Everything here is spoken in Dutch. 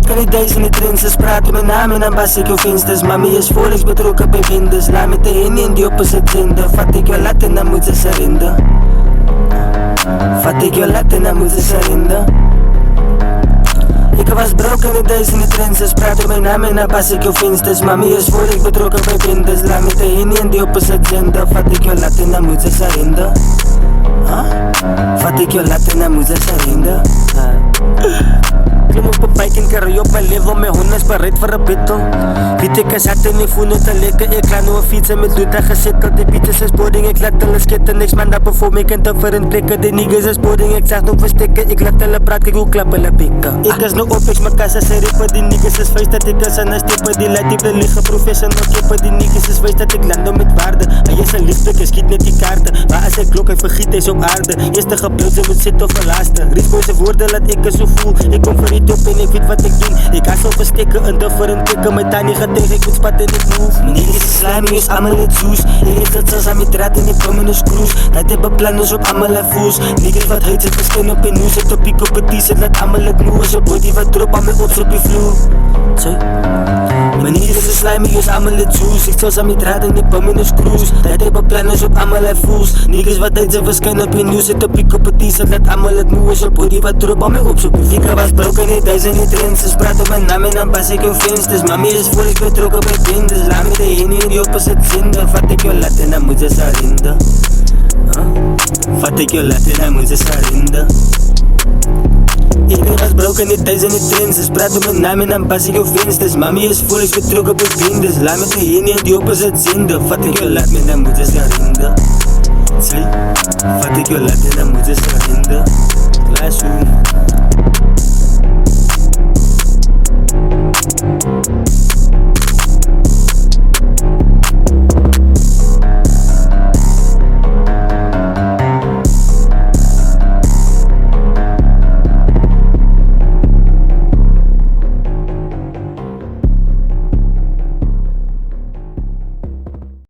broke in de duizenden trends. Ze praten mijn naam en dan was ik jouw vinsters. Mami is Forex betrokken bij winders. Laat met de Henny in die opposite zender. Vat ik jou lat en dan moet ze serinden. Vat ik jou lat en dan moet ze serinden. Ik was broke in de duizenden trends. Ze praten mijn naam en dan was ik jouw vinsters. Mami is Forex betrokken bij winders. Laat met de Henny in die opposite zender. Vat ik jou lat en dan moet ze serinden. Vat ik jou lat en dan moet ze serinden. Klim op een bike en carry op mijn level. Mijn hond is bereid voor een battle. Weet ik is hard en ik voel het te lekker. Ik laat nu een fietsen met doet en gezetteld. Die beats is boarding, ik laat hulle skitten. Niks man dat perform, ik kan different plekken. Die niggas is boarding, ik zeg nog verstikken. Ik laat hulle praat, kijk hoe klap hulle pikken. Ik is nog op, ik mijn kassa ze rippen. Die niggas is feest dat ik is aan een stippen. Die laat diep de liggen, professional kippen. Die niggas is feest dat ik landen met waarde. Hij is een liefde, ik schiet met die kaarten. Maar als hij klok, hij vergiet, hij is op aarde. Eerste gebeurt, ze moet zitten of een laatste. Riesboze woorden, laat ik het zo voel. Ik kom voor die top en ik weet wat ik doe. Ik ga zo verstikken, een different tikken. Mijn tani gaat tegen, ik moet spatten en ik move. Niggas is slimy, is allemaal het zoes. Ik heeft het zelfs aan mijn draad en ik kom in een cruise. Dat hebben plannen op allemaal en voels. Niggas wat heet, zit verschijnen op in nieuws. Zit op piek op het t-shirt, laat allemaal het moe. Is een body wat drop aan mijn ops op je vloer. Mijn niggas is slimy, is allemaal het zoes. Ik zelfs aan mijn draad en ik kom in een cruise. Dat hebben plannen op allemaal en voels. Niggas wat heet, zit verschijnen op in nieuws. Zit op piek op het t-shirt, laat allemaal het moe. Is een body wat drop aan mijn ops op je vloer. Ik was broken in duizenden trends. Ze praten mijn naam en dan pas ik hun vinsters. Mami is voor ik betrokken bij winders. Laat me de Henny in die opposite zender. Vat ik jou lat en dan moet ze serinden. Vat ik jou lat en dan moet ze serinden. Ik was broken in duizenden trends. Ze praten mijn naam en dan pas ik hun vinsters. Mami is voor ik betrokken bij winders. Laat me de Henny in die opposite zender. Vat ik jou lat en dan moet ze serinden. Vat ik jou lat en dan moet ze serinden. Classroom.